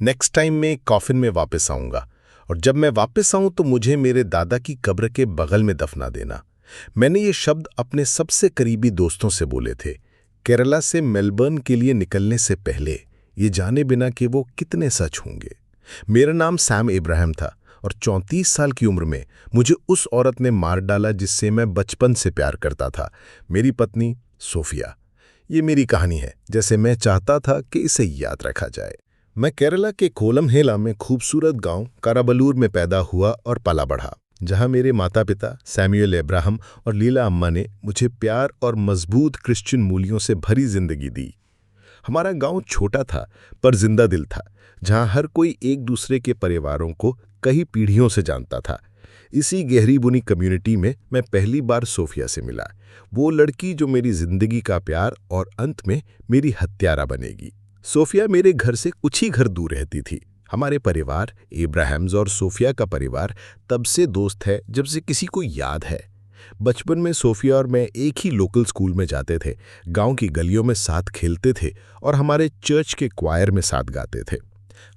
Next time मैं coffin में वापस आऊंगा और जब मैं वापस आऊं तो मुझे मेरे दादा की कब्र के बगल में दफना देना। मैंने ये शब्द अपने सबसे करीबी दोस्तों से बोले थे, केरला से मेलबर्न के लिए निकलने से पहले, ये जाने बिना कि वो कितने सच होंगे। मेरा नाम सैम इब्राहिम था और 34 साल की उम्र में मुझे उस औरत ने मार डाला जिससे मैं बचपन से प्यार करता था, मेरी पत्नी सोफिया। ये मेरी कहानी है, जैसे मैं चाहता था कि इसे याद रखा जाए। मैं केरला के कोलमहेला में खूबसूरत गांव कराबलूर में पैदा हुआ और पला बढ़ा, जहां मेरे माता पिता सैमुअल इब्राहिम और लीला अम्मा ने मुझे प्यार और मजबूत क्रिश्चियन मूल्यों से भरी जिंदगी दी। हमारा गांव छोटा था पर जिंदा दिल था, जहां हर कोई एक दूसरे के परिवारों को कई पीढ़ियों से जानता था। इसी गहरी बुनी कम्युनिटी में मैं पहली बार सोफिया से मिला, वो लड़की जो मेरी जिंदगी का प्यार और अंत में मेरी हत्यारा बनेगी। सोफिया मेरे घर से कुछ ही घर दूर रहती थी। हमारे परिवार, इब्राहिम्स और सोफिया का परिवार, तब से दोस्त है जब से किसी को याद है। बचपन में सोफिया और मैं एक ही लोकल स्कूल में जाते थे, गांव की गलियों में साथ खेलते थे और हमारे चर्च के क्वायर में साथ गाते थे।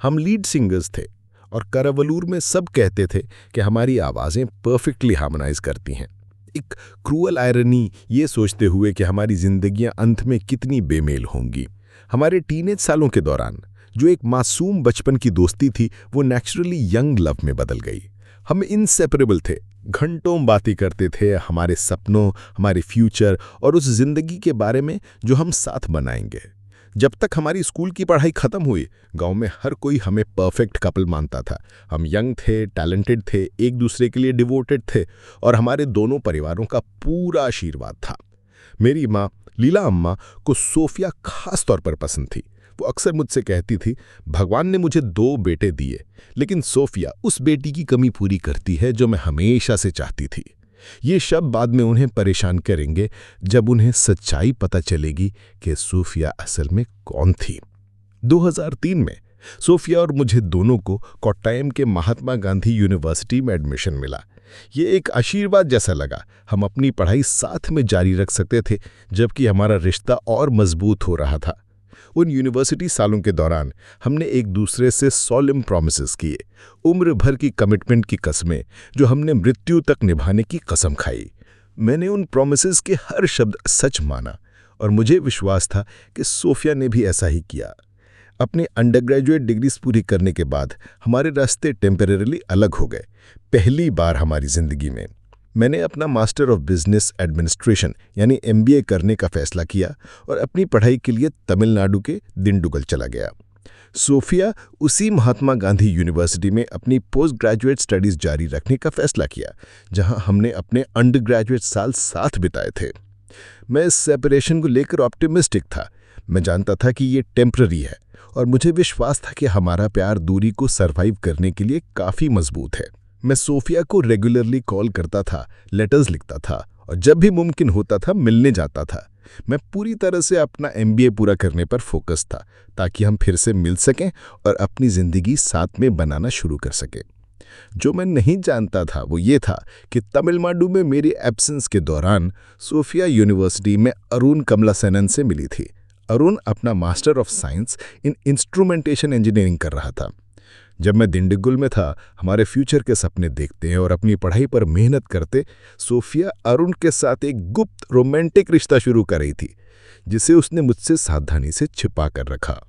हम लीड सिंगर्स थे और करावलूर में सब कहते थे कि हमारी आवाज़ें परफेक्टली हार्मोनाइज करती हैं। एक क्रूअल आयरनी ये सोचते हुए कि हमारी जिंदगियां अंत में कितनी बेमेल होंगी। हमारे टीनेज सालों के दौरान जो एक मासूम बचपन की दोस्ती थी, वो नेचुरली यंग लव में बदल गई। हम इनसेपरेबल थे, घंटों बातें करते थे हमारे सपनों, हमारे फ्यूचर और उस जिंदगी के बारे में जो हम साथ बनाएंगे। जब तक हमारी स्कूल की पढ़ाई खत्म हुई, गांव में हर कोई हमें परफेक्ट कपल मानता था। हम यंग थे, टैलेंटेड थे, एक दूसरे के लिए डिवोटेड थे और हमारे दोनों परिवारों का पूरा आशीर्वाद था। मेरी माँ लीला अम्मा को सोफिया खास तौर पर पसंद थी। वो अक्सर मुझसे कहती थी, भगवान ने मुझे 2 बेटे दिए, लेकिन सोफिया उस बेटी की कमी पूरी करती है जो मैं हमेशा से चाहती थी। ये शब्द बाद में उन्हें परेशान करेंगे जब उन्हें सच्चाई पता चलेगी कि सोफिया असल में कौन थी। 2003 में सोफिया और मुझे दोनों को कोट्टायम के महात्मा गांधी यूनिवर्सिटी में एडमिशन मिला। ये एक आशीर्वाद जैसा लगा। हम अपनी पढ़ाई साथ में जारी रख सकते थे, जबकि हमारा रिश्ता और मजबूत हो रहा था। उन यूनिवर्सिटी सालों के दौरान हमने एक दूसरे से सॉलेम प्रॉमिसेस किए, उम्र भर की कमिटमेंट की कस्में जो हमने मृत्यु तक निभाने की कसम खाई। मैंने उन प्रॉमिसेस के हर शब्द सच माना और मुझे विश्वास था कि सोफिया ने भी ऐसा ही किया। अपने अंडरग्रेजुएट डिग्रीज पूरी करने के बाद हमारे रास्ते टेम्परेरली अलग हो गए। पहली बार हमारी जिंदगी में मैंने अपना मास्टर ऑफ बिजनेस एडमिनिस्ट्रेशन यानी MBA करने का फैसला किया और अपनी पढ़ाई के लिए तमिलनाडु के दिंडुगल चला गया। सोफिया उसी महात्मा गांधी यूनिवर्सिटी में अपनी पोस्ट ग्रेजुएट स्टडीज जारी रखने का फैसला किया, जहां हमने अपने अंडर ग्रेजुएट साल साथ बिताए थे। मैं इस सेपरेशन को लेकर ऑप्टिमिस्टिक था। मैं जानता था कि ये टेम्पररी है और मुझे विश्वास था कि हमारा प्यार दूरी को सरवाइव करने के लिए काफ़ी मजबूत है। मैं सोफिया को रेगुलरली कॉल करता था, लेटर्स लिखता था और जब भी मुमकिन होता था मिलने जाता था। मैं पूरी तरह से अपना MBA पूरा करने पर फोकस था, ताकि हम फिर से मिल सकें और अपनी ज़िंदगी साथ में बनाना शुरू कर सकें। जो मैं नहीं जानता था वो ये था कि तमिलनाडु में मेरी एब्सेंस के दौरान सोफिया यूनिवर्सिटी में अरुण कमलासेनन से मिली थी। अरुण अपना master of science in instrumentation engineering कर रहा था। जब मैं दिंडीगुल में था, हमारे फ्यूचर के सपने देखते और अपनी पढ़ाई पर मेहनत करते, सोफिया अरुण के साथ एक गुप्त रोमांटिक रिश्ता शुरू कर रही थी, जिसे उसने मुझसे सावधानी से छिपा कर रखा।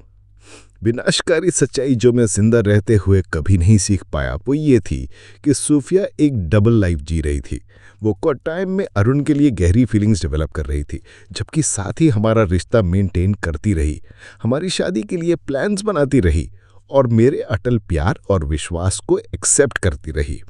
विनाशकारी सच्चाई जो मैं जिंदा रहते हुए कभी नहीं सीख पाया वो ये थी कि सोफिया एक डबल लाइफ जी रही थी। वो कोट्टायम में अरुण के लिए गहरी फीलिंग्स डेवलप कर रही थी, जबकि साथ ही हमारा रिश्ता मेंटेन करती रही, हमारी शादी के लिए प्लान्स बनाती रही और मेरे अटल प्यार और विश्वास को एक्सेप्ट करती रही।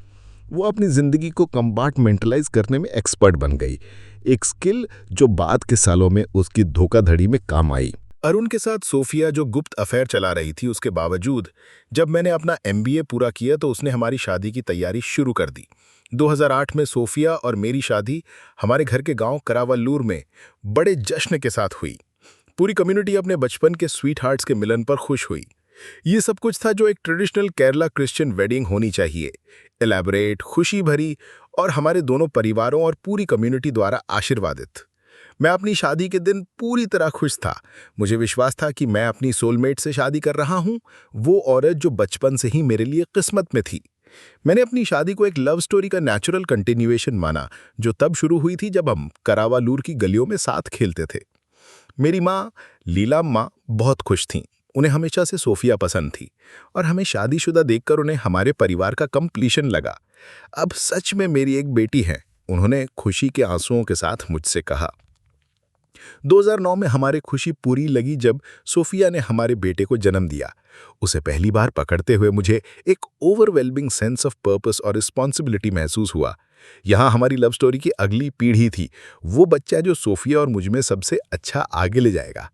वो अपनी ज़िंदगी को कंपार्टमेंटलाइज करने में एक्सपर्ट बन गई, एक स्किल जो बाद के सालों में उसकी धोखाधड़ी में काम आई। अरुण के साथ सोफिया जो गुप्त अफेयर चला रही थी, उसके बावजूद जब मैंने अपना MBA पूरा किया तो उसने हमारी शादी की तैयारी शुरू कर दी। 2008 में सोफिया और मेरी शादी हमारे घर के गांव करावल्लूर में बड़े जश्न के साथ हुई। पूरी कम्युनिटी अपने बचपन के स्वीट हार्ट्स के मिलन पर खुश हुई। ये सब कुछ था जो एक ट्रेडिशनल केरला क्रिश्चियन वेडिंग होनी चाहिए, एलैबोरेट, खुशी भरी और हमारे दोनों परिवारों और पूरी कम्युनिटी द्वारा आशीर्वादित। मैं अपनी शादी के दिन पूरी तरह खुश था। मुझे विश्वास था कि मैं अपनी सोलमेट से शादी कर रहा हूँ, वो औरत जो बचपन से ही मेरे लिए किस्मत में थी। मैंने अपनी शादी को एक लव स्टोरी का नेचुरल कंटिन्यूएशन माना, जो तब शुरू हुई थी जब हम करावालूर की गलियों में साथ खेलते थे। मेरी माँ, लीला माँ, बहुत खुश थीं। उन्हें हमेशा से सोफिया पसंद थी और हमें शादीशुदा देखकर उन्हें हमारे परिवार का कंप्लीशन लगा। अब सच में मेरी एक बेटी है, उन्होंने खुशी के आंसुओं के साथ मुझसे कहा। 2009 में हमारी खुशी पूरी लगी जब सोफिया ने हमारे बेटे को जन्म दिया। उसे पहली बार पकड़ते हुए मुझे एक ओवरवेलमिंग सेंस ऑफ पर्पस और रिस्पॉन्सिबिलिटी महसूस हुआ। यहाँ हमारी लव स्टोरी की अगली पीढ़ी थी, वो बच्चा जो सोफिया और मुझ में सबसे अच्छा आगे ले जाएगा।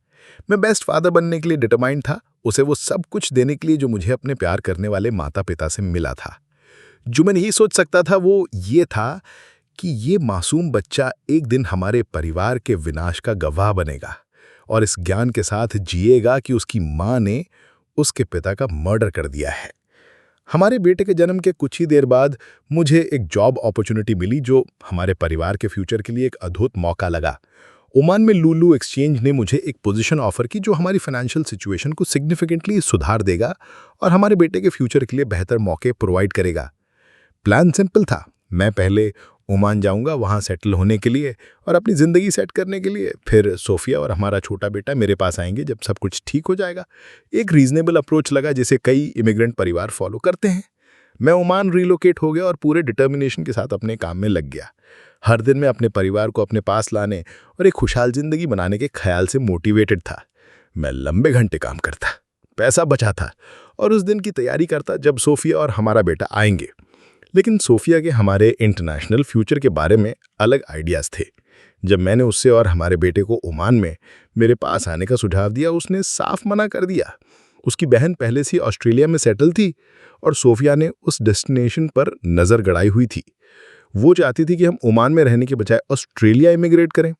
मैं बेस्ट फादर बनने के लिए डिटरमाइंड था, उसे वो सब कुछ देने के लिए जो मुझे अपने प्यार करने वाले माता पिता से मिला था। जो मैं नहीं सोच सकता था वो ये था कि ये मासूम बच्चा एक दिन हमारे परिवार के विनाश का गवाह बनेगा और इस ज्ञान के साथ जिएगा कि उसकी माँ ने उसके पिता का मर्डर कर दिया है। हमारे बेटे के जन्म के कुछ ही देर बाद मुझे एक जॉब अपॉर्चुनिटी मिली जो हमारे परिवार के फ्यूचर के लिए एक अद्भुत मौका लगा। ओमान में लुलु एक्सचेंज ने मुझे एक पोजीशन ऑफर की जो हमारी फाइनेंशियल सिचुएशन को सिग्निफिकेंटली सुधार देगा और हमारे बेटे के फ्यूचर के लिए बेहतर मौके प्रोवाइड करेगा। प्लान सिंपल था, मैं पहले ओमान जाऊंगा वहां सेटल होने के लिए और अपनी ज़िंदगी सेट करने के लिए, फिर सोफिया और हमारा छोटा बेटा मेरे पास आएंगे जब सब कुछ ठीक हो जाएगा। एक रीजनेबल अप्रोच लगा जिसे कई इमिग्रेंट परिवार फॉलो करते हैं। मैं ओमान रिलोकेट हो गया और पूरे डिटर्मिनेशन के साथ अपने काम में लग गया। हर दिन मैं अपने परिवार को अपने पास लाने और एक खुशहाल ज़िंदगी बनाने के ख्याल से मोटिवेटेड था। मैं लंबे घंटे काम करता, पैसा बचाता और उस दिन की तैयारी करता जब सोफिया और हमारा बेटा आएंगे। लेकिन सोफिया के हमारे इंटरनेशनल फ्यूचर के बारे में अलग आइडियाज़ थे। जब मैंने उससे और हमारे बेटे को ओमान में मेरे पास आने का सुझाव दिया, उसने साफ मना कर दिया। उसकी बहन पहले से ऑस्ट्रेलिया में सेटल थी और सोफिया ने उस डेस्टिनेशन पर नज़र गड़ाई हुई थी। वो चाहती थी कि हम ओमान में रहने के बजाय ऑस्ट्रेलिया इमिग्रेट करें।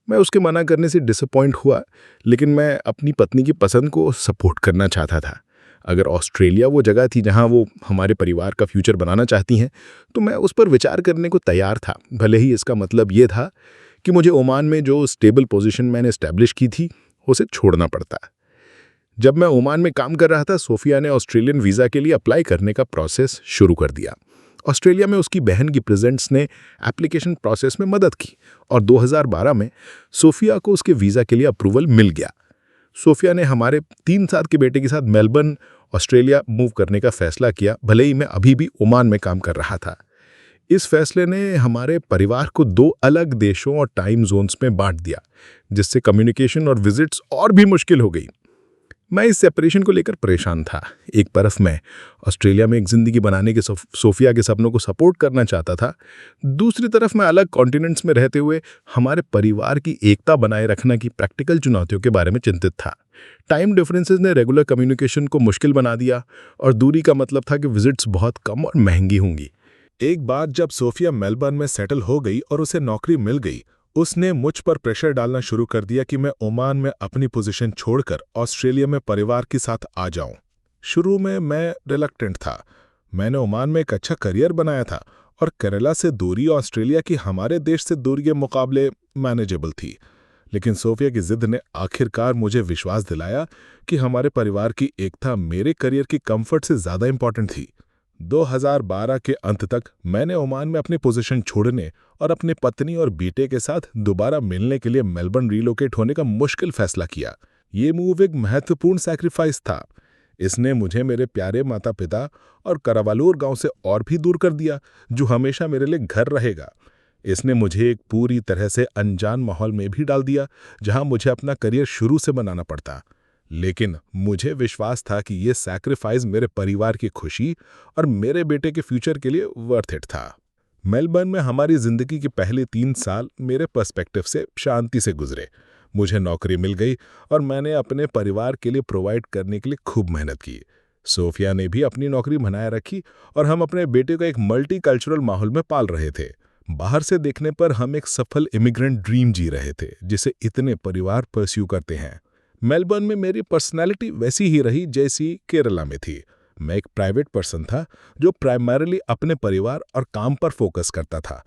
मैं उसके मना करने से डिसअपॉइंट हुआ, लेकिन मैं अपनी पत्नी की पसंद को सपोर्ट करना चाहता था। अगर ऑस्ट्रेलिया वो जगह थी जहां वो हमारे परिवार का फ्यूचर बनाना चाहती हैं, तो मैं उस पर विचार करने को तैयार था, भले ही इसका मतलब ये था कि मुझे ओमान में जो स्टेबल पोजीशन मैंने एस्टैब्लिश की थी उसे छोड़ना पड़ता। जब मैं ओमान में काम कर रहा था, सोफिया ने ऑस्ट्रेलियन वीज़ा के लिए अप्लाई करने का प्रोसेस शुरू कर दिया। ऑस्ट्रेलिया में उसकी बहन की प्रेजेंस ने एप्लीकेशन प्रोसेस में मदद की और 2012 में सोफिया को उसके वीज़ा के लिए अप्रूवल मिल गया। सोफिया ने हमारे 3 साल के बेटे के साथ मेलबर्न, ऑस्ट्रेलिया मूव करने का फैसला किया, भले ही मैं अभी भी ओमान में काम कर रहा था। इस फैसले ने हमारे परिवार को 2 अलग देशों और टाइम जोन्स में बांट दिया, जिससे कम्युनिकेशन और विजिट्स और भी मुश्किल हो गई। मैं इस सेपरेशन को लेकर परेशान था। एक तरफ मैं ऑस्ट्रेलिया में एक ज़िंदगी बनाने के सोफिया के सपनों को सपोर्ट करना चाहता था, दूसरी तरफ मैं अलग कॉन्टिनेंट्स में रहते हुए हमारे परिवार की एकता बनाए रखना की प्रैक्टिकल चुनौतियों के बारे में चिंतित था। टाइम डिफरेंसेस ने रेगुलर कम्युनिकेशन को मुश्किल बना दिया और दूरी का मतलब था कि विजिट्स बहुत कम और महंगी होंगी। एक बार जब सोफिया मेलबर्न में सेटल हो गई और उसे नौकरी मिल गई, उसने मुझ पर प्रेशर डालना शुरू कर दिया कि मैं ओमान में अपनी पोजीशन छोड़कर ऑस्ट्रेलिया में परिवार के साथ आ जाऊं। शुरू में मैं रिलक्टेंट था। मैंने ओमान में एक अच्छा करियर बनाया था और केरला से दूरी ऑस्ट्रेलिया की हमारे देश से दूरी के मुकाबले मैनेजेबल थी। लेकिन सोफिया की जिद ने आखिरकार मुझे विश्वास दिलाया कि हमारे परिवार की एकता मेरे करियर की कंफर्ट से ज़्यादा इंपॉर्टेंट थी। 2012 के अंत तक मैंने ओमान में अपनी पोजीशन छोड़ने और अपनी पत्नी और बेटे के साथ दोबारा मिलने के लिए मेलबर्न रिलोकेट होने का मुश्किल फैसला किया। ये मूव एक महत्वपूर्ण सैक्रिफाइस था। इसने मुझे मेरे प्यारे माता पिता और करावालूर गांव से और भी दूर कर दिया, जो हमेशा मेरे लिए घर रहेगा। इसने मुझे एक पूरी तरह से अनजान माहौल में भी डाल दिया, जहां मुझे अपना करियर शुरू से बनाना पड़ता। लेकिन मुझे विश्वास था कि ये सैक्रिफाइस मेरे परिवार की खुशी और मेरे बेटे के फ्यूचर के लिए वर्थ इट था। मेलबर्न में हमारी जिंदगी के पहले 3 साल मेरे पर्सपेक्टिव से शांति से गुजरे। मुझे नौकरी मिल गई और मैंने अपने परिवार के लिए प्रोवाइड करने के लिए खूब मेहनत की। सोफिया ने भी अपनी नौकरी बनाए रखी और हम अपने बेटे को एक मल्टी कल्चरल माहौल में पाल रहे थे। बाहर से देखने पर हम एक सफल इमिग्रेंट ड्रीम जी रहे थे, जिसे इतने परिवार परस्यू करते हैं। मेलबर्न में मेरी पर्सनैलिटी वैसी ही रही जैसी केरला में थी। मैं एक प्राइवेट पर्सन था जो प्राइमरीली अपने परिवार और काम पर फोकस करता था।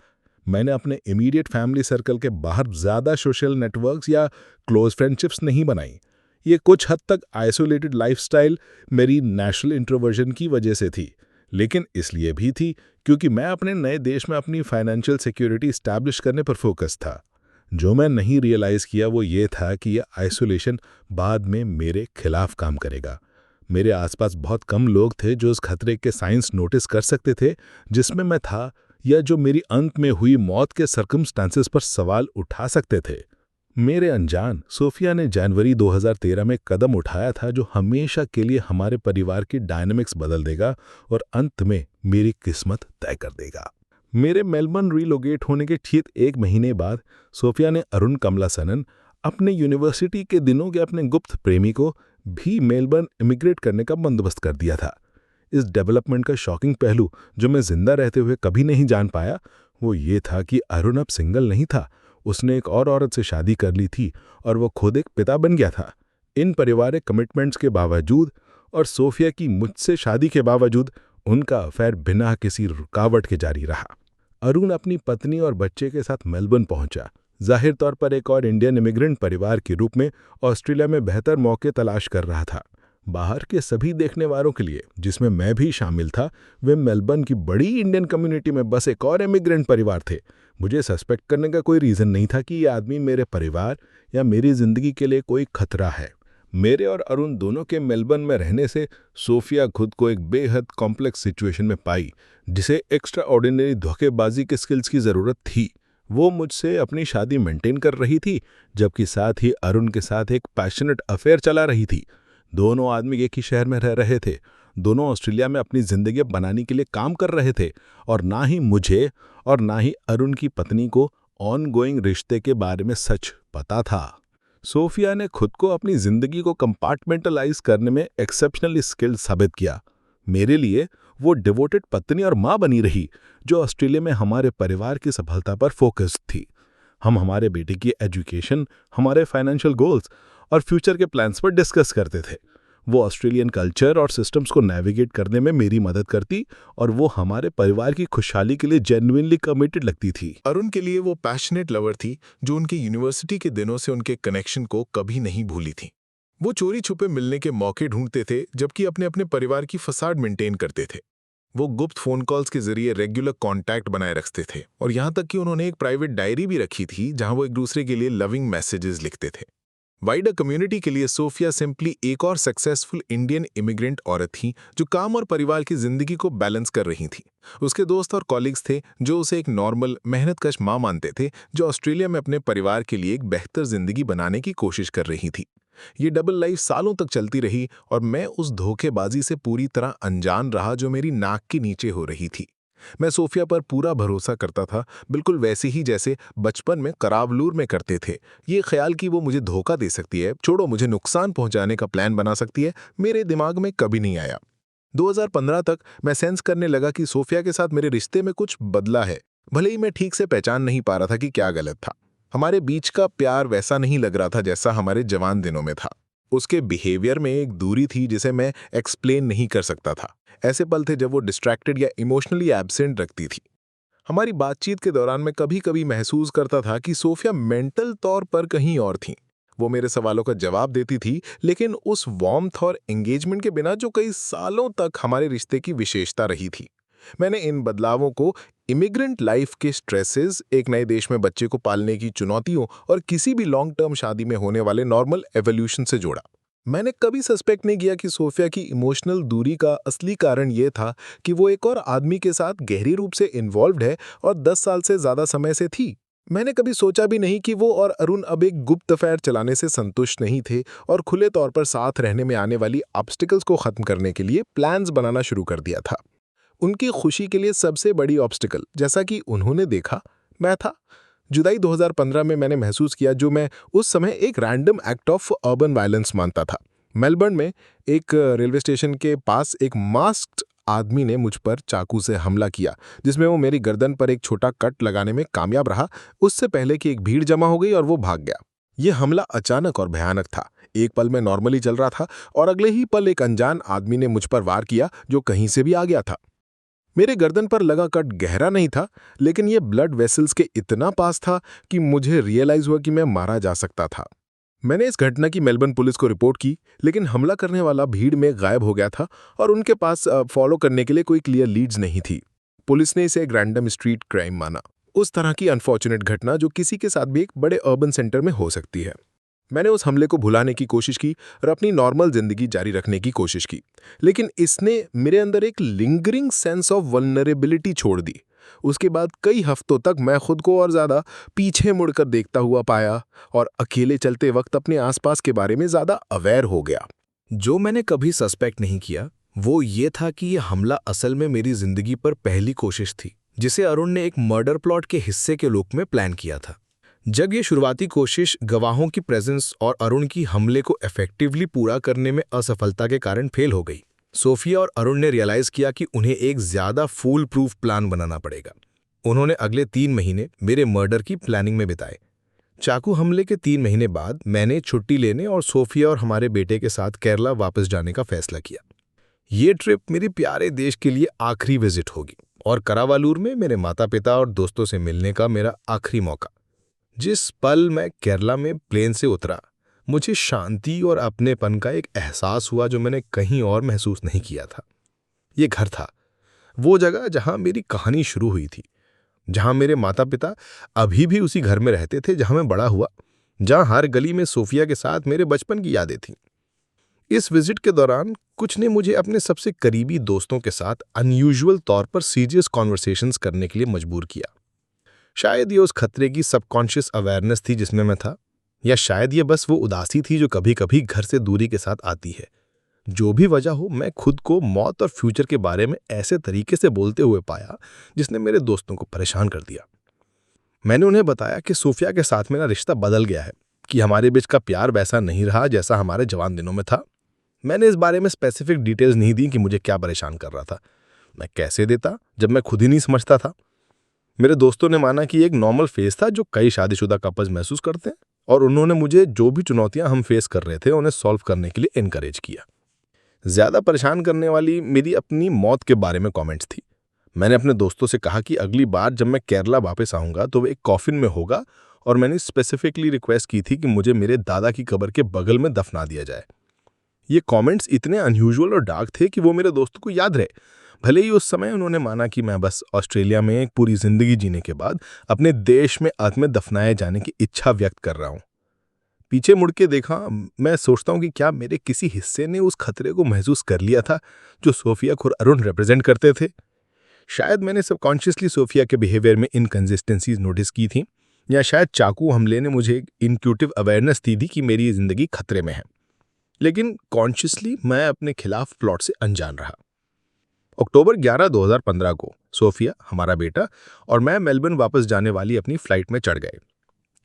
मैंने अपने इमीडिएट फैमिली सर्कल के बाहर ज़्यादा सोशल नेटवर्क्स या क्लोज फ्रेंडशिप्स नहीं बनाई। ये कुछ हद तक आइसोलेटेड लाइफस्टाइल मेरी नेचुरल इंट्रोवर्जन की वजह से थी, लेकिन इसलिए भी थी क्योंकि मैं अपने नए देश में अपनी फाइनेंशियल सिक्योरिटी स्टैब्लिश करने पर फोकस था। जो मैं नहीं रियलाइज़ किया वो ये था कि यह आइसोलेशन बाद में मेरे खिलाफ काम करेगा। मेरे आसपास बहुत कम लोग थे जो उस खतरे के साइंस नोटिस कर सकते थे जिसमें मैं था, या जो मेरी अंत में हुई मौत के सर्कमस्टांसेस पर सवाल उठा सकते थे। मेरे अनजान सोफिया ने जनवरी 2013 में कदम उठाया था जो हमेशा के लिए हमारे परिवार की डायनामिक्स बदल देगा और अंत में मेरी किस्मत तय कर देगा। मेरे मेलबर्न रिलोकेट होने के ठीक 1 महीने बाद सोफिया ने अरुण कमलासनन, अपने यूनिवर्सिटी के दिनों के अपने गुप्त प्रेमी को भी मेलबर्न इमिग्रेट करने का बंदोबस्त कर दिया था। इस डेवलपमेंट का शॉकिंग पहलू जो मैं जिंदा रहते हुए कभी नहीं जान पाया वो ये था कि अरुण अब सिंगल नहीं था। उसने एक और औरत से शादी कर ली थी और वो खुद एक पिता बन गया था। इन पारिवारिक कमिटमेंट्स के बावजूद और सोफिया की मुझसे शादी के बावजूद उनका अफेयर बिना किसी रुकावट के जारी रहा। अरुण अपनी पत्नी और बच्चे के साथ मेलबर्न पहुंचा, जाहिर तौर पर एक और इंडियन इमिग्रेंट परिवार के रूप में ऑस्ट्रेलिया में बेहतर मौके तलाश कर रहा था। बाहर के सभी देखने वालों के लिए, जिसमें मैं भी शामिल था, वे मेलबर्न की बड़ी इंडियन कम्युनिटी में बस एक और इमिग्रेंट परिवार थे। मुझे सस्पेक्ट करने का कोई रीज़न नहीं था कि ये आदमी मेरे परिवार या मेरी ज़िंदगी के लिए कोई खतरा है। मेरे और अरुण दोनों के मेलबर्न में रहने से सोफिया खुद को एक बेहद कॉम्प्लेक्स सिचुएशन में पाई जिसे एक्स्ट्रा ऑर्डिनरी धोखेबाजी के स्किल्स की ज़रूरत थी। वो मुझसे अपनी शादी मेंटेन कर रही थी, जबकि साथ ही अरुण के साथ एक पैशनेट अफेयर चला रही थी। दोनों आदमी एक ही शहर में रह रहे थे, दोनों ऑस्ट्रेलिया में अपनी जिंदगी बनाने के लिए काम कर रहे थे, और ना ही मुझे और ना ही अरुण की पत्नी को ऑनगोइंग रिश्ते के बारे में सच पता था। सोफिया ने खुद को अपनी जिंदगी को कंपार्टमेंटलाइज करने में एक्सेप्शनली स्किल्ड साबित किया। मेरे लिए वो डिवोटेड पत्नी और माँ बनी रही जो ऑस्ट्रेलिया में हमारे परिवार की सफलता पर फोकस्ड थी। हम हमारे बेटे की एजुकेशन, हमारे फाइनेंशियल गोल्स और फ्यूचर के प्लान्स पर डिस्कस करते थे। वो ऑस्ट्रेलियन कल्चर और सिस्टम्स को नेविगेट करने में मेरी मदद करती और वो हमारे परिवार की खुशहाली के लिए जेन्युइनली कमिटेड लगती थी। अरुण के लिए वो पैशनेट लवर थी जो उनके यूनिवर्सिटी के दिनों से उनके कनेक्शन को कभी नहीं भूली थी। वो चोरी छुपे मिलने के मौके ढूंढते थे जबकि अपने अपने परिवार की फसाड मेंटेन करते थे। वो गुप्त फोन कॉल्स के जरिए रेगुलर कांटेक्ट बनाए रखते थे और यहाँ तक कि उन्होंने एक प्राइवेट डायरी भी रखी थी जहां वो एक दूसरे के लिए लविंग मैसेजेस लिखते थे। वाइडर कम्युनिटी के लिए सोफिया सिंपली एक और सक्सेसफुल इंडियन इमिग्रेंट औरत थी जो काम और परिवार की जिंदगी को बैलेंस कर रही थी। उसके दोस्त और कॉलीग्स थे जो उसे एक नॉर्मल मेहनतकश माँ मानते थे जो ऑस्ट्रेलिया में अपने परिवार के लिए एक बेहतर जिंदगी बनाने की कोशिश कर रही थी। ये डबल लाइफ सालों तक चलती रही और मैं उस धोखेबाजी से पूरी तरह अनजान रहा जो मेरी नाक के नीचे हो रही थी। मैं सोफिया पर पूरा भरोसा करता था, बिल्कुल वैसे ही जैसे बचपन में करावलूर में करते थे। ये ख्याल कि वो मुझे धोखा दे सकती है, छोड़ो मुझे नुकसान पहुंचाने का प्लान बना सकती है, मेरे दिमाग में कभी नहीं आया। 2015 तक मैं सेंस करने लगा कि सोफिया के साथ मेरे रिश्ते में कुछ बदला है, भले ही मैं ठीक से पहचान नहीं पा रहा था कि क्या गलत था। हमारे बीच का प्यार वैसा नहीं लग रहा था जैसा हमारे जवान दिनों में था। उसके बिहेवियर में एक दूरी थी जिसे मैं एक्सप्लेन नहीं कर सकता था। ऐसे पल थे जब वो डिस्ट्रैक्टेड या इमोशनली एब्सेंट रखती थी। हमारी बातचीत के दौरान मैं कभी कभी महसूस करता था कि सोफिया मेंटल तौर पर कहीं और थी। वो मेरे सवालों का जवाब देती थी, लेकिन उस वार्मथ और एंगेजमेंट के बिना जो कई सालों तक हमारे रिश्ते की विशेषता रही थी। मैंने इन बदलावों को इमिग्रेंट लाइफ के स्ट्रेसेस, एक नए देश में बच्चे को पालने की चुनौतियों और किसी भी लॉन्ग टर्म शादी में होने वाले नॉर्मल एवोल्यूशन से जोड़ा। मैंने कभी सस्पेक्ट नहीं किया कि सोफिया की इमोशनल दूरी का असली कारण यह था कि वो एक और आदमी के साथ गहरी रूप से इन्वॉल्व्ड है और 10 साल से ज्यादा समय से थी। मैंने कभी सोचा भी नहीं कि वो और अरुण अब एक गुप्त अफेयर चलाने से संतुष्ट नहीं थे और खुले तौर पर साथ रहने में आने वाली ऑब्स्टिकल्स को खत्म करने के लिए प्लान्स बनाना शुरू कर दिया था। उनकी खुशी के लिए सबसे बड़ी ऑब्स्टिकल, जैसा कि उन्होंने देखा, मैं था। जुलाई 2015 में मैंने महसूस किया जो मैं उस समय एक random act of urban violence मानता था। मेलबर्न में एक रेलवे स्टेशन के पास एक मास्क्ड आदमी ने मुझ पर चाकू से हमला किया, जिसमें वो मेरी गर्दन पर एक छोटा कट लगाने में कामयाब रहा, उससे पहले कि एक भीड़ जमा हो गई और वो भाग गया। यह हमला अचानक और भयानक था। एक पल में नॉर्मली चल रहा था और अगले ही पल एक अनजान आदमी ने मुझ पर वार किया जो कहीं से भी आ गया था। मेरे गर्दन पर लगा कट गहरा नहीं था, लेकिन ये ब्लड वेसल्स के इतना पास था कि मुझे रियलाइज हुआ कि मैं मारा जा सकता था। मैंने इस घटना की मेलबर्न पुलिस को रिपोर्ट की, लेकिन हमला करने वाला भीड़ में गायब हो गया था और उनके पास फॉलो करने के लिए कोई क्लियर लीड्स नहीं थी। पुलिस ने इसे एक रैंडम स्ट्रीट क्राइम माना, उस तरह की अनफॉर्चुनेट घटना जो किसी के साथ भी एक बड़े अर्बन सेंटर में हो सकती है। मैंने उस हमले को भुलाने की कोशिश की और अपनी नॉर्मल जिंदगी जारी रखने की कोशिश की, लेकिन इसने मेरे अंदर एक लिंगरिंग सेंस ऑफ वल्नरेबिलिटी छोड़ दी। उसके बाद कई हफ्तों तक मैं खुद को और ज़्यादा पीछे मुड़कर देखता हुआ पाया और अकेले चलते वक्त अपने आसपास के बारे में ज़्यादा अवेयर हो गया। जो मैंने कभी सस्पेक्ट नहीं किया वो ये था कि यह हमला असल में मेरी जिंदगी पर पहली कोशिश थी, जिसे अरुण ने एक मर्डर प्लॉट के हिस्से के रूप में प्लान किया था। जब ये शुरुआती कोशिश गवाहों की प्रेजेंस और अरुण की हमले को इफेक्टिवली पूरा करने में असफलता के कारण फेल हो गई, सोफिया और अरुण ने रियलाइज किया कि उन्हें एक ज्यादा फूल प्रूफ प्लान बनाना पड़ेगा। उन्होंने अगले 3 महीने मेरे मर्डर की प्लानिंग में बिताए। चाकू हमले के 3 महीने बाद मैंने छुट्टी लेने और सोफिया और हमारे बेटे के साथ केरला वापस जाने का फैसला किया। ये ट्रिप मेरे प्यारे देश के लिए आखिरी विजिट होगी और करावालूर में मेरे माता पिता और दोस्तों से मिलने का मेरा आखिरी मौका। जिस पल मैं केरला में प्लेन से उतरा, मुझे शांति और अपनेपन का एक एहसास हुआ जो मैंने कहीं और महसूस नहीं किया था। ये घर था, वो जगह जहां मेरी कहानी शुरू हुई थी, जहां मेरे माता पिता अभी भी उसी घर में रहते थे जहां मैं बड़ा हुआ, जहां हर गली में सोफिया के साथ मेरे बचपन की यादें थीं। इस विजिट के दौरान कुछ ने मुझे अपने सबसे करीबी दोस्तों के साथ अनयूजुअल तौर पर सीरियस कॉन्वर्सेशंस करने के लिए मजबूर किया। शायद ये उस खतरे की सबकॉन्शियस अवेयरनेस थी जिसमें मैं था, या शायद ये बस वो उदासी थी जो कभी कभी घर से दूरी के साथ आती है। जो भी वजह हो, मैं खुद को मौत और फ्यूचर के बारे में ऐसे तरीके से बोलते हुए पाया जिसने मेरे दोस्तों को परेशान कर दिया। मैंने उन्हें बताया कि सोफिया के साथ मेरा रिश्ता बदल गया है, कि हमारे बीच का प्यार वैसा नहीं रहा जैसा हमारे जवान दिनों में था। मैंने इस बारे में स्पेसिफिक डिटेल्स नहीं दी कि मुझे क्या परेशान कर रहा था। मैं कैसे देता जब मैं खुद ही नहीं समझता था। मेरे दोस्तों ने माना कि एक नॉर्मल फेज था जो कई शादीशुदा कपल्स महसूस करते हैं, और उन्होंने मुझे जो भी चुनौतियां हम फेस कर रहे थे उन्हें सॉल्व करने के लिए इनकरेज किया। ज्यादा परेशान करने वाली मेरी अपनी मौत के बारे में कमेंट्स थी। मैंने अपने दोस्तों से कहा कि अगली बार जब मैं केरला वापस आऊंगा तो वो एक कॉफिन में होगा, और मैंने स्पेसिफिकली रिक्वेस्ट की थी कि मुझे मेरे दादा की कब्र के बगल में दफना दिया जाए। ये कमेंट्स इतने अनयूजुअल और डार्क थे कि वो मेरे दोस्तों को याद रहे, भले ही उस समय उन्होंने माना कि मैं बस ऑस्ट्रेलिया में एक पूरी जिंदगी जीने के बाद अपने देश में अर्थ में दफनाए जाने की इच्छा व्यक्त कर रहा हूं। पीछे मुड़ के देखा, मैं सोचता हूं कि क्या मेरे किसी हिस्से ने उस खतरे को महसूस कर लिया था जो सोफिया और अरुण रिप्रेजेंट करते थे। शायद मैंने सबकॉन्शियसली सोफिया के बिहेवियर में इनकंसिस्टेंसीज नोटिस की थी, या शायद चाकू हमले ने मुझे एक इंट्यूटिव अवेयरनेस दी थी कि मेरी जिंदगी खतरे में है, लेकिन कॉन्शियसली मैं अपने खिलाफ प्लॉट से अनजान रहा। अक्टूबर 11, 2015 को सोफिया, हमारा बेटा और मैं मेलबर्न वापस जाने वाली अपनी फ्लाइट में चढ़ गए।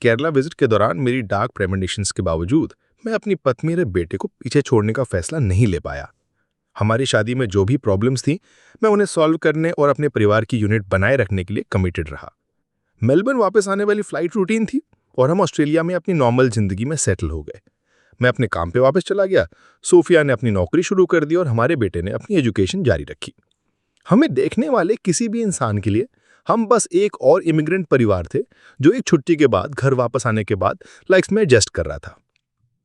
केरला विजिट के दौरान मेरी डार्क प्रेमोनिशंस के बावजूद मैं अपनी पत्नी और बेटे को पीछे छोड़ने का फैसला नहीं ले पाया। हमारी शादी में जो भी प्रॉब्लम्स थी, मैं उन्हें सॉल्व करने और अपने परिवार की यूनिट बनाए रखने के लिए कमिटेड रहा। मेलबर्न वापस आने वाली फ्लाइट रूटीन थी और हम ऑस्ट्रेलिया में अपनी नॉर्मल जिंदगी में सेटल हो गए। मैं अपने काम पे वापस चला गया, सोफिया ने अपनी नौकरी शुरू कर दी और हमारे बेटे ने अपनी एजुकेशन जारी रखी। हमें देखने वाले किसी भी इंसान के लिए हम बस एक और इमिग्रेंट परिवार थे जो एक छुट्टी के बाद घर वापस आने के बाद लाइफ में एडजस्ट कर रहा था।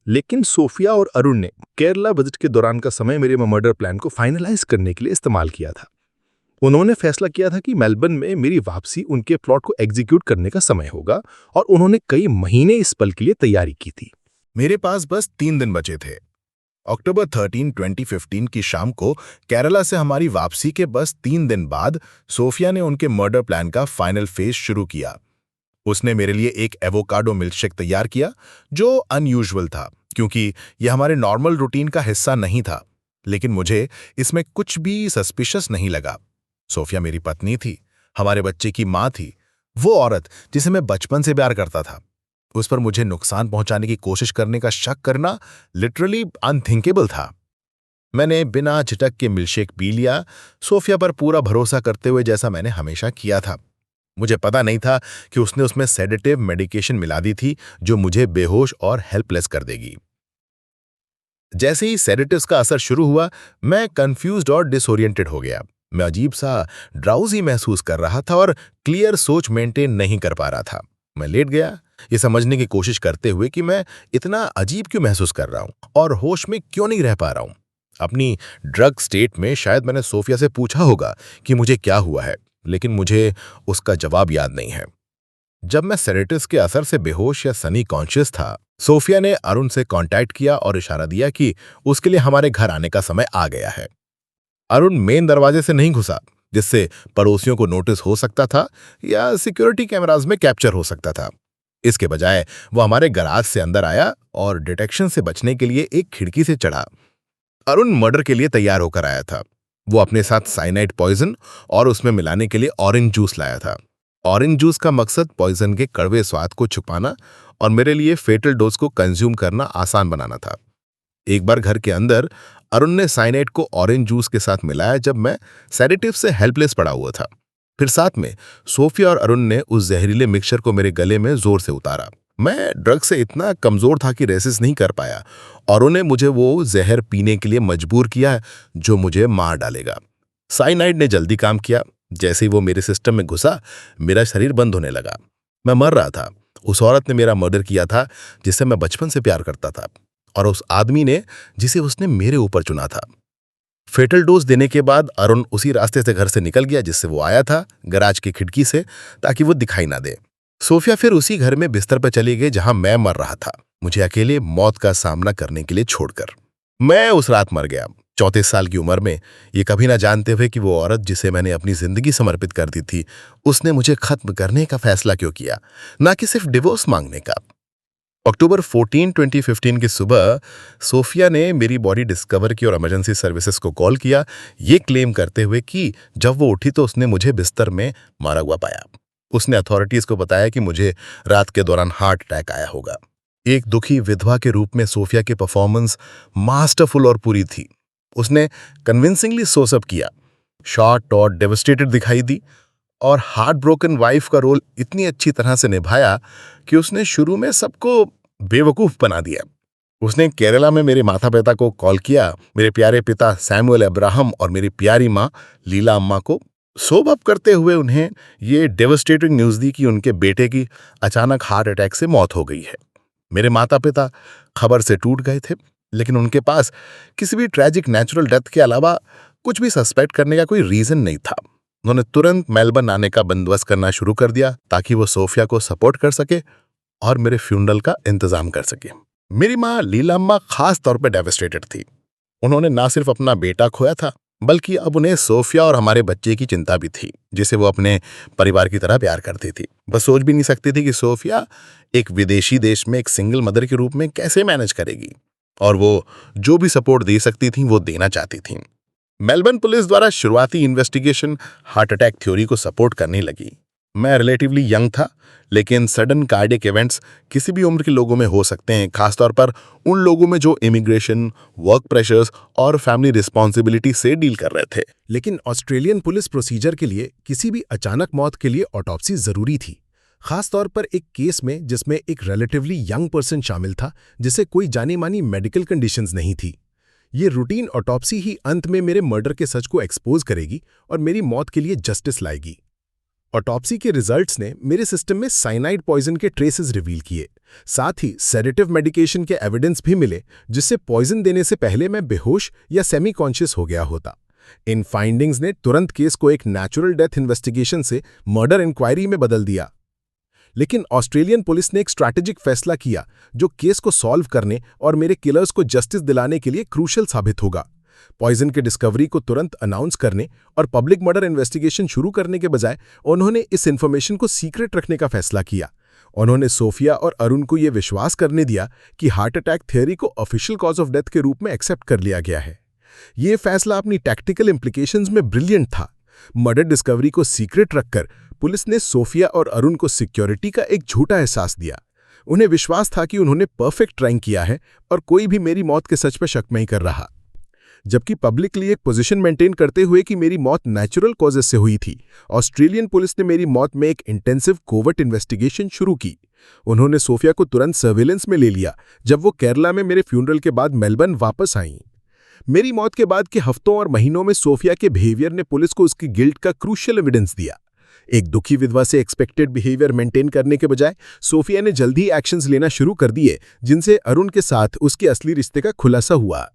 लेकिन सोफिया और अरुण ने केरला विजिट के दौरान का समय मेरे मर्डर प्लान को फाइनलाइज करने के लिए इस्तेमाल किया था। उन्होंने फैसला किया था कि मेलबर्न में मेरी वापसी उनके प्लॉट को एग्जीक्यूट करने का समय होगा, और उन्होंने कई महीने इस पल के लिए तैयारी की थी। मेरे पास बस 3 दिन बचे थे। अक्टूबर 13, 2015 की शाम को केरला से हमारी वापसी के बस 3 दिन बाद सोफिया ने उनके मर्डर प्लान का फाइनल फेज शुरू किया। उसने मेरे लिए एक एवोकाडो मिल्कशेक तैयार किया जो अनयूजुअल था, क्योंकि यह हमारे नॉर्मल रूटीन का हिस्सा नहीं था, लेकिन मुझे इसमें कुछ भी सस्पिशियस नहीं लगा। सोफिया मेरी पत्नी थी, हमारे बच्चे की माँ थी, वो औरत जिसे मैं बचपन से प्यार करता था। उस पर मुझे नुकसान पहुंचाने की कोशिश करने का शक करना लिटरली अनथिंकेबल था। मैंने बिना झिझक के मिल्कशेक पी लिया, सोफिया पर पूरा भरोसा करते हुए, जैसा मैंने हमेशा किया था। मुझे पता नहीं था कि उसने उसमें सेडेटिव मेडिकेशन मिला दी थी जो मुझे बेहोश और हेल्पलेस कर देगी। जैसे ही सेडेटिव्स का असर शुरू हुआ, मैं कंफ्यूज्ड और डिसोरिएंटेड हो गया। मैं अजीब सा ड्राउजी महसूस कर रहा था और क्लियर सोच मेंटेन नहीं कर पा रहा था। मैं लेट गया, ये समझने की कोशिश करते हुए कि मैं इतना अजीब क्यों महसूस कर रहा हूं और होश में क्यों नहीं रह पा रहा हूं। अपनी ड्रग स्टेट में शायद मैंने सोफिया से पूछा होगा कि मुझे क्या हुआ है, लेकिन मुझे उसका जवाब याद नहीं है। जब मैं सेडेटिव्स के असर से बेहोश या सनी कॉन्शियस था, सोफिया ने अरुण से कांटेक्ट किया और इशारा दिया कि उसके लिए हमारे घर आने का समय आ गया है। अरुण मेन दरवाजे से नहीं घुसा, जिससे पड़ोसियों को नोटिस हो सकता था या सिक्योरिटी कैमरास में कैप्चर हो सकता था। इसके बजाय वो हमारे गराज से अंदर आया और डिटेक्शन से बचने के लिए एक खिड़की से चढ़ा। अरुण मर्डर के लिए तैयार होकर आया था। वो अपने साथ साइनाइड पॉइजन और उसमें मिलाने के लिए ऑरेंज जूस लाया था। ऑरेंज जूस का मकसद पॉइजन के कड़वे स्वाद को छुपाना और मेरे लिए फेटल डोज को कंज्यूम करना आसान बनाना था। एक बार घर के अंदर अरुण ने साइनाइड को ऑरेंज जूस के साथ मिलाया जब मैं सेडेटिव से हेल्पलेस पड़ा हुआ था। फिर साथ में सोफिया और अरुण ने उस जहरीले मिक्सचर को मेरे गले में जोर से उतारा। मैं ड्रग से इतना कमजोर था कि रेसिस्ट नहीं कर पाया और उन्हें मुझे वो जहर पीने के लिए मजबूर किया जो मुझे मार डालेगा। साइनाइड ने जल्दी काम किया। जैसे ही वो मेरे सिस्टम में घुसा, मेरा शरीर बंद होने लगा। मैं मर रहा था। उस औरत ने मेरा मर्डर किया था जिससे मैं बचपन से प्यार करता था, और उस आदमी ने जिसे उसने मेरे ऊपर चुना था। फेटल डोज देने के बाद अरुण उसी रास्ते से घर से निकल गया जिससे वो आया था, गराज की खिड़की से, ताकि वो दिखाई ना दे। सोफिया फिर उसी घर में बिस्तर पर चली गई जहां मैं मर रहा था, मुझे अकेले मौत का सामना करने के लिए छोड़कर। मैं उस रात मर गया, 34 साल की उम्र में, ये कभी ना जानते हुए कि वो औरत जिसे मैंने अपनी जिंदगी समर्पित कर दी थी, उसने मुझे खत्म करने का फैसला क्यों किया, ना कि सिर्फ डिवोर्स मांगने का। अक्टूबर 14, 2015 की सुबह सोफिया ने मेरी बॉडी डिस्कवर की और इमरजेंसी सर्विसेज को कॉल किया, ये क्लेम करते हुए कि जब वो उठी तो उसने मुझे बिस्तर में मारा हुआ पाया। उसने अथॉरिटीज को बताया कि मुझे रात के दौरान हार्ट अटैक आया होगा। एक दुखी विधवा के रूप में सोफिया की परफॉर्मेंस मास्टरफुल और पूरी थी। उसने कन्विंसिंगली सोसअप किया, शॉर्ट और डेवस्टेटेड दिखाई दी, और हार्ट ब्रोकन वाइफ का रोल इतनी अच्छी तरह से निभाया कि उसने शुरू में सबको बेवकूफ बना दिया। उसने केरला में मेरे माता पिता को कॉल किया, मेरे प्यारे पिता सैमुअल अब्राहम और मेरी प्यारी माँ लीला अम्मा को, सोब करते हुए उन्हें ये डेवस्टेटिंग न्यूज़ दी कि उनके बेटे की अचानक हार्ट अटैक से मौत हो गई है। मेरे माता पिता खबर से टूट गए थे, लेकिन उनके पास किसी भी ट्रैजिक नेचुरल डेथ के अलावा कुछ भी सस्पेक्ट करने का कोई रीजन नहीं था। उन्होंने तुरंत मेलबर्न आने का बंदोबस्त करना शुरू कर दिया ताकि वो सोफिया को सपोर्ट कर सके और मेरे फ्यूनरल का इंतजाम कर सके। मेरी माँ लीला अम्मा खास तौर पर डेवस्टेटेड थी। उन्होंने ना सिर्फ अपना बेटा खोया था, बल्कि अब उन्हें सोफिया और हमारे बच्चे की चिंता भी थी, जिसे वो अपने परिवार की तरह प्यार करती थी। बस सोच भी नहीं सकती थी कि सोफिया एक विदेशी देश में एक सिंगल मदर के रूप में कैसे मैनेज करेगी, और वो जो भी सपोर्ट दे सकती थी वो देना चाहती थी। मेलबर्न पुलिस द्वारा शुरुआती इन्वेस्टिगेशन हार्ट अटैक थ्योरी को सपोर्ट करने लगी। मैं रिलेटिवली यंग था, लेकिन सडन कार्डियक इवेंट्स किसी भी उम्र के लोगों में हो सकते हैं, खासतौर पर उन लोगों में जो इमिग्रेशन, वर्क प्रेशर्स और फैमिली रिस्पॉन्सिबिलिटी से डील कर रहे थे। लेकिन ऑस्ट्रेलियन पुलिस प्रोसीजर के लिए किसी भी अचानक मौत के लिए ऑटोप्सी जरूरी थी, खासतौर पर एक केस में जिसमें एक रिलेटिवली यंग पर्सन शामिल था जिसे कोई जानी मानी मेडिकल कंडीशंस नहीं थी। ये रूटीन ऑटोप्सी ही अंत में मेरे मर्डर के सच को एक्सपोज करेगी और मेरी मौत के लिए जस्टिस लाएगी। ऑटोप्सी के रिजल्ट्स ने मेरे सिस्टम में साइनाइड पॉइजन के ट्रेसेस रिवील किए। साथ ही सेडेटिव मेडिकेशन के एविडेंस भी मिले जिससे पॉइजन देने से पहले मैं बेहोश या सेमी कॉन्शियस हो गया होता। इन फाइंडिंग्स ने तुरंत केस को एक नेचुरल डेथ इन्वेस्टिगेशन से मर्डर इंक्वायरी में बदल दिया। लेकिन ऑस्ट्रेलियन पुलिस ने एक स्ट्रैटेजिक फैसला किया जो केस को सॉल्व करने और मेरे किलर्स को जस्टिस दिलाने के लिए क्रूशल साबित होगा। पॉइजन के डिस्कवरी को तुरंत अनाउंस करने और पब्लिक मर्डर इन्वेस्टिगेशन शुरू करने के बजाय उन्होंने इस इन्फॉर्मेशन को सीक्रेट रखने का फैसला किया। उन्होंने सोफिया और अरुण को यह विश्वास करने दिया कि हार्ट अटैक थ्योरी को ऑफिशियल कॉज ऑफ डेथ के रूप में एक्सेप्ट कर लिया गया है। यह फैसला अपनी टैक्टिकल इंप्लीकेशंस में ब्रिलियंट था। मर्डर डिस्कवरी को सीक्रेट रखकर पुलिस ने सोफिया और अरुण को सिक्योरिटी का एक झूठा एहसास दिया। उन्हें विश्वास था कि उन्होंने परफेक्ट ट्राइंग किया है और कोई भी मेरी मौत के सच पर शक नहीं कर रहा। जबकि पब्लिकली एक पोजीशन मेंटेन करते हुए कि मेरी मौत नेचुरल कॉजेस से हुई थी, ऑस्ट्रेलियन पुलिस ने मेरी मौत में एक इंटेंसिव कोवर्ट इन्वेस्टिगेशन शुरू की। उन्होंने सोफिया को तुरंत सर्वेलेंस में ले लिया जब वो केरला में मेरे फ्यूनरल के बाद मेलबर्न वापस आईं। मेरी मौत के बाद के हफ्तों और महीनों में सोफिया के बिहेवियर ने पुलिस को उसकी गिल्ट का क्रूशियल एविडेंस दिया। एक दुखी विधवा से एक्सपेक्टेड बिहेवियर मेंटेन करने के बजाय सोफिया ने जल्दी ही एक्शंस लेना शुरू कर दिए, जिनसे अरुण के साथ उसके असली रिश्ते का खुलासा हुआ।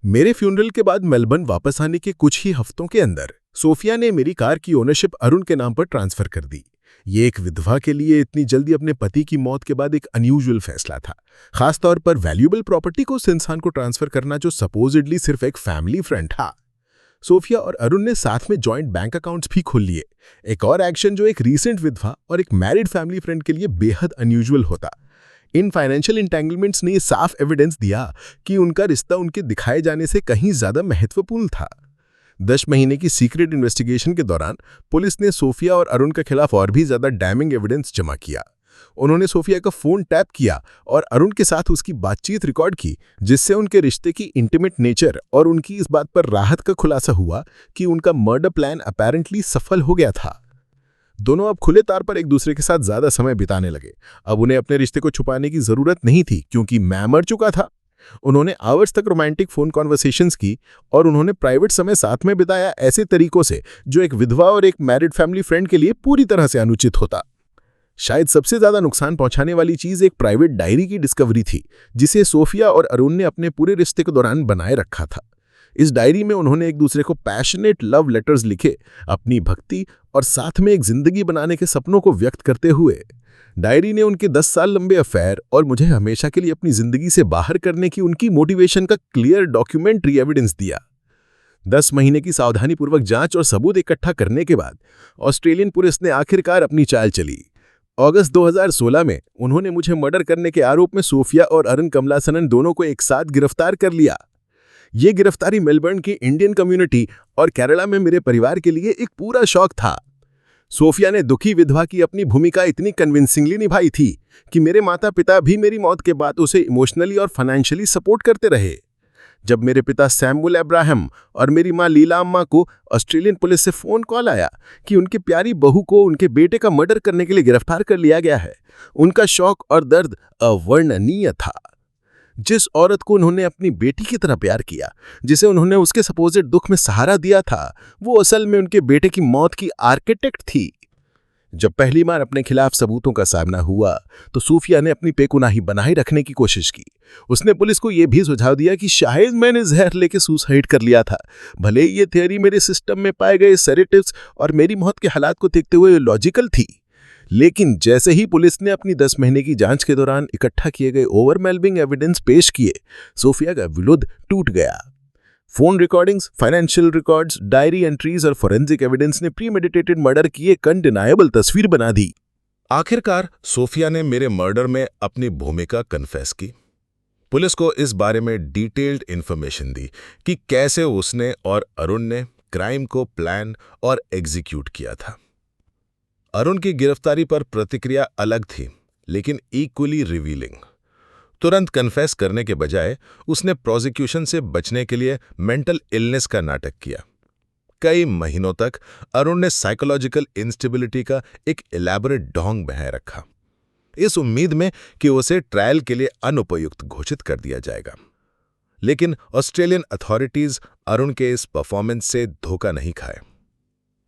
मेरे फ्यूनरल के बाद मेलबर्न वापस आने के कुछ ही हफ्तों के अंदर सोफिया ने मेरी कार की ओनरशिप अरुण के नाम पर ट्रांसफर कर दी। ये एक विधवा के लिए इतनी जल्दी अपने पति की मौत के बाद एक अनयूजुअल फैसला था, खासतौर पर वैल्यूएबल प्रॉपर्टी को उस इंसान को ट्रांसफर करना जो सपोजिडली सिर्फ एक फैमिली फ्रेंड था। सोफिया और अरुण ने साथ में जॉइंट बैंक अकाउंट्स भी खोल लिए, एक और एक्शन जो एक रीसेंट विधवा और एक मैरिड फैमिली फ्रेंड के लिए बेहद अनयूजुअल होता। इन फाइनेंशियल इंटेंगलमेंट्स ने साफ एविडेंस दिया कि उनका रिश्ता उनके दिखाए जाने से कहीं ज्यादा महत्वपूर्ण था। 10 महीने की सीक्रेट इन्वेस्टिगेशन के दौरान पुलिस ने सोफिया और अरुण के खिलाफ और भी ज्यादा डैमिंग एविडेंस जमा किया। उन्होंने सोफिया का फोन टैप किया और अरुण के साथ उसकी बातचीत रिकॉर्ड की, जिससे उनके रिश्ते की इंटीमेट नेचर और उनकी इस बात पर राहत का खुलासा हुआ कि उनका मर्डर प्लान अपैरेंटली सफल हो गया था। दोनों अब खुले तौर पर एक दूसरे के साथ ज्यादा समय बिताने लगे। अब उन्हें अपने रिश्ते को छुपाने की जरूरत नहीं थी, क्योंकि मैं मर चुका था। उन्होंने आवर्स तक रोमांटिक फोन कॉन्वर्सेशंस की और उन्होंने प्राइवेट समय साथ में बिताया ऐसे तरीकों से जो एक विधवा और एक मैरिड फैमिली फ्रेंड के लिए पूरी तरह से अनुचित होता। शायद सबसे ज्यादा नुकसान पहुंचाने वाली चीज एक प्राइवेट डायरी की डिस्कवरी थी, जिसे सोफिया और अरुण ने अपने पूरे रिश्ते के दौरान बनाए रखा था। इस डायरी में उन्होंने एक दूसरे को पैशनेट लव लेटर्स लिखे, अपनी भक्ति और साथ में एक जिंदगी बनाने के सपनों को व्यक्त करते हुए। डायरी ने उनके 10 साल लंबे अफेयर और मुझे हमेशा के लिए अपनी जिंदगी से बाहर करने की उनकी मोटिवेशन का क्लियर डॉक्यूमेंट्री एविडेंस दिया। 10 महीने की सावधानीपूर्वक जांच और सबूत इकट्ठा करने के बाद ऑस्ट्रेलियन पुलिस ने आखिरकार अपनी चाल चली। अगस्त 2016 में उन्होंने मुझे मर्डर करने के आरोप में सोफिया और अरुण कमलासनन दोनों को एक साथ गिरफ्तार कर लिया। ये गिरफ्तारी मेलबर्न की इंडियन कम्युनिटी और केरला में मेरे परिवार के लिए एक पूरा शौक था। सोफिया ने दुखी विधवा की अपनी भूमिका इतनी कन्विंसिंगली निभाई थी कि मेरे माता पिता भी मेरी मौत के बाद उसे इमोशनली और फाइनेंशियली सपोर्ट करते रहे। जब मेरे पिता सैमुअल अब्राहम और मेरी मां लीला अम्मा को ऑस्ट्रेलियन पुलिस से फोन कॉल आया कि उनकी प्यारी बहू को उनके बेटे का मर्डर करने के लिए गिरफ्तार कर लिया गया है, उनका शौक और दर्द अवर्णनीय था। जिस औरत को उन्होंने अपनी बेटी की तरह प्यार किया, जिसे उन्होंने उसके सपोजिट दुख में सहारा दिया था, वो असल में उनके बेटे की मौत की आर्किटेक्ट थी। जब पहली बार अपने खिलाफ सबूतों का सामना हुआ तो सूफिया ने अपनी बेगुनाही बनाए रखने की कोशिश की। उसने पुलिस को यह भी सुझाव दिया कि शायद मैंने जहर लेके सुसाइड कर लिया था। भले ही ये थियरी मेरे सिस्टम में पाए गए सेडेटिव्स और मेरी मौत के हालात को देखते हुए लॉजिकल थी, लेकिन जैसे ही पुलिस ने अपनी 10 महीने की जांच के दौरान इकट्ठा किए गए ओवरवेलमिंग एविडेंस पेश किए, सोफिया का विरोध टूट गया। Phone recordings, financial records, diary entries और फोरेंसिक एविडेंस ने प्रीमेडिटेटेड मर्डर की एक अनडिनायबल तस्वीर बना दी। आखिरकार सोफिया ने मेरे मर्डर में अपनी भूमिका कन्फेस की। पुलिस को इस बारे में डिटेल्ड इंफॉर्मेशन दी कि कैसे उसने और अरुण ने क्राइम को प्लान और एग्जीक्यूट किया था। अरुण की गिरफ्तारी पर प्रतिक्रिया अलग थी, लेकिन इक्वली रिवीलिंग। तुरंत कन्फेस करने के बजाय उसने प्रोसिक्यूशन से बचने के लिए मेंटल इलनेस का नाटक किया। कई महीनों तक अरुण ने साइकोलॉजिकल इंस्टेबिलिटी का एक इलैबोरेट ढोंग बनाए रखा, इस उम्मीद में कि उसे ट्रायल के लिए अनुपयुक्त घोषित कर दिया जाएगा। लेकिन ऑस्ट्रेलियन अथॉरिटीज अरुण के इस परफॉर्मेंस से धोखा नहीं खाए।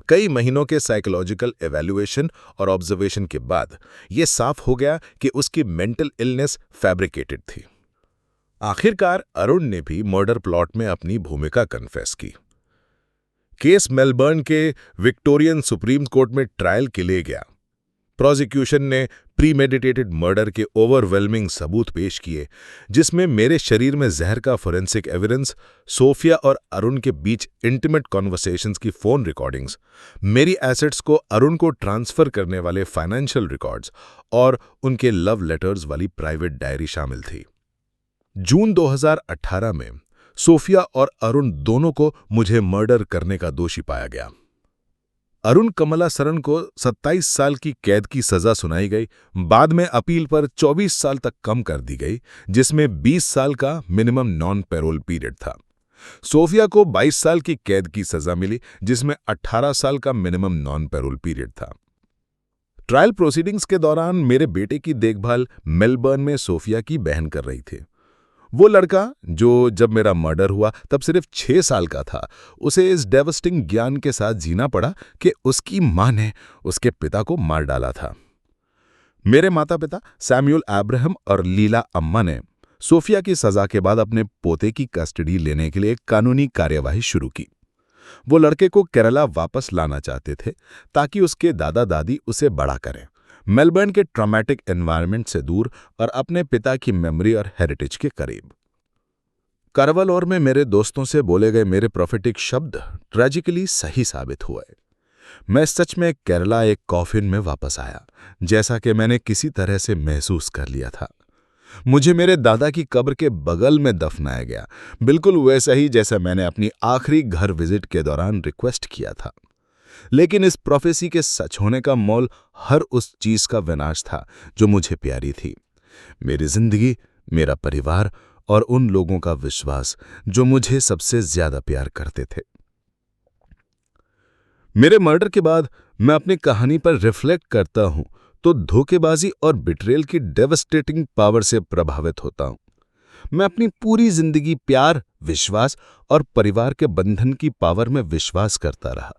कई महीनों के साइकोलॉजिकल एवैल्यूएशन और ऑब्जर्वेशन के बाद यह साफ हो गया कि उसकी मेंटल इलनेस फैब्रिकेटेड थी। आखिरकार अरुण ने भी मर्डर प्लॉट में अपनी भूमिका कन्फेस की। केस मेलबर्न के विक्टोरियन सुप्रीम कोर्ट में ट्रायल के लिए गया। प्रोसिक्यूशन ने प्रीमेडिटेटेड मर्डर के ओवरवेलमिंग सबूत पेश किए, जिसमें मेरे शरीर में जहर का फोरेंसिक एविडेंस, सोफिया और अरुण के बीच इंटीमेट कॉन्वर्सेशंस की फोन रिकॉर्डिंग्स, मेरी एसेट्स को अरुण को ट्रांसफर करने वाले फाइनेंशियल रिकॉर्ड्स और उनके लव लेटर्स वाली प्राइवेट डायरी शामिल थी। जून 2018 में सोफिया और अरुण दोनों को मुझे मर्डर करने का दोषी पाया गया। अरुण कमलासरन को 27 साल की कैद की सजा सुनाई गई। बाद में अपील पर 24 साल तक कम कर दी गई, जिसमें 20 साल का मिनिमम नॉन पैरोल पीरियड था। सोफिया को 22 साल की कैद की सजा मिली, जिसमें 18 साल का मिनिमम नॉन पैरोल पीरियड था। ट्रायल प्रोसीडिंग्स के दौरान मेरे बेटे की देखभाल मेलबर्न में सोफिया की बहन कर रही थी। वो लड़का जो जब मेरा मर्डर हुआ तब सिर्फ 6 साल का था, उसे इस डेवस्टिंग ज्ञान के साथ जीना पड़ा कि उसकी मां ने उसके पिता को मार डाला था। मेरे माता पिता सैमुअल अब्राहम और लीला अम्मा ने सोफिया की सजा के बाद अपने पोते की कस्टडी लेने के लिए कानूनी कार्यवाही शुरू की। वो लड़के को केरला वापस लाना चाहते थे ताकि उसके दादा दादी उसे बड़ा करें, मेलबर्न के ट्रॉमेटिक एनवायरनमेंट से दूर और अपने पिता की मेमोरी और हेरिटेज के करीब। करवलोर में मेरे दोस्तों से बोले गए मेरे प्रोफेटिक शब्द ट्रेजिकली सही साबित हुए। मैं सच में केरला एक कॉफिन में वापस आया, जैसा कि मैंने किसी तरह से महसूस कर लिया था। मुझे मेरे दादा की कब्र के बगल में दफनाया गया, बिल्कुल वैसा ही जैसा मैंने अपनी आखिरी घर विजिट के दौरान रिक्वेस्ट किया था। लेकिन इस प्रोफेसी के सच होने का मोल हर उस चीज का विनाश था जो मुझे प्यारी थी। मेरी जिंदगी, मेरा परिवार और उन लोगों का विश्वास जो मुझे सबसे ज्यादा प्यार करते थे। मेरे मर्डर के बाद मैं अपनी कहानी पर रिफ्लेक्ट करता हूं तो धोखेबाजी और बिट्रेल की डेवस्टेटिंग पावर से प्रभावित होता हूं। मैं अपनी पूरी जिंदगी प्यार, विश्वास और परिवार के बंधन की पावर में विश्वास करता रहा।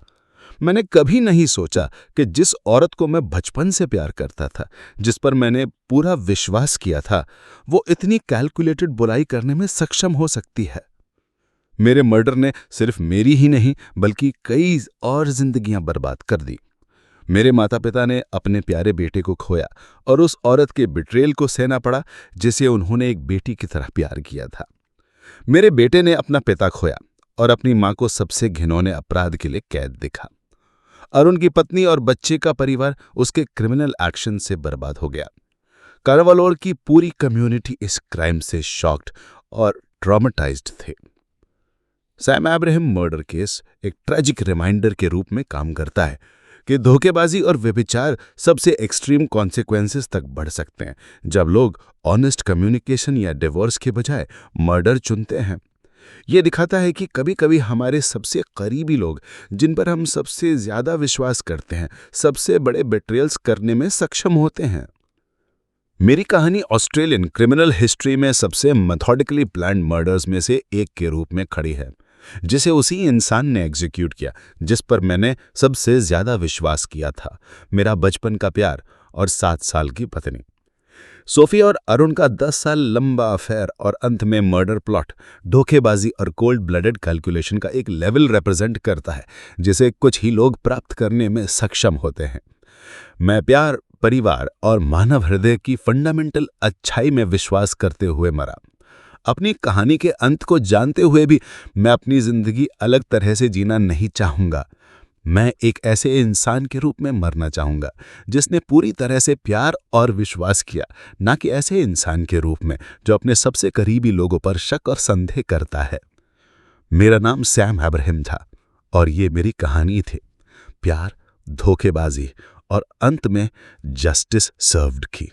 मैंने कभी नहीं सोचा कि जिस औरत को मैं बचपन से प्यार करता था, जिस पर मैंने पूरा विश्वास किया था, वो इतनी कैलकुलेटेड बुराई करने में सक्षम हो सकती है। मेरे मर्डर ने सिर्फ मेरी ही नहीं बल्कि कई और जिंदगियां बर्बाद कर दी। मेरे माता पिता ने अपने प्यारे बेटे को खोया और उस औरत के बिट्रेल को सहना पड़ा जिसे उन्होंने एक बेटी की तरह प्यार किया था। मेरे बेटे ने अपना पिता खोया और अपनी मां को सबसे घिनौने अपराध के लिए कैद देखा। और उनकी पत्नी और बच्चे का परिवार उसके क्रिमिनल एक्शन से बर्बाद हो गया। करवलोर की पूरी कम्युनिटी इस क्राइम से शॉक्ड और ट्रॉमेटाइज्ड थे। सैम अब्राहम मर्डर केस एक ट्रेजिक रिमाइंडर के रूप में काम करता है कि धोखेबाजी और व्यभिचार सबसे एक्सट्रीम कॉन्सिक्वेंसेस तक बढ़ सकते हैं जब लोग ऑनेस्ट कम्युनिकेशन या डिवोर्स के बजाय मर्डर चुनते हैं। ये दिखाता है कि कभी कभी हमारे सबसे करीबी लोग, जिन पर हम सबसे ज्यादा विश्वास करते हैं, सबसे बड़े बिट्रेयल्स करने में सक्षम होते हैं। मेरी कहानी ऑस्ट्रेलियन क्रिमिनल हिस्ट्री में सबसे मेथोडिकली प्लान्ड मर्डर्स में से एक के रूप में खड़ी है, जिसे उसी इंसान ने एग्जीक्यूट किया जिस पर मैंने सबसे ज्यादा विश्वास किया था, मेरा बचपन का प्यार और 7 साल की पत्नी। सोफिया और अरुण का 10 साल लंबा अफेयर और अंत में मर्डर प्लॉट धोखेबाजी और कोल्ड ब्लडेड कैलकुलेशन का एक लेवल रिप्रेजेंट करता है जिसे कुछ ही लोग प्राप्त करने में सक्षम होते हैं। मैं प्यार, परिवार और मानव हृदय की फंडामेंटल अच्छाई में विश्वास करते हुए मरा। अपनी कहानी के अंत को जानते हुए भी मैं अपनी जिंदगी अलग तरह से जीना नहीं चाहूंगा। मैं एक ऐसे इंसान के रूप में मरना चाहूंगा जिसने पूरी तरह से प्यार और विश्वास किया, ना कि ऐसे इंसान के रूप में जो अपने सबसे करीबी लोगों पर शक और संदेह करता है। मेरा नाम सैम अब्राहम था और ये मेरी कहानी थी, प्यार, धोखेबाजी और अंत में जस्टिस सर्व्ड की।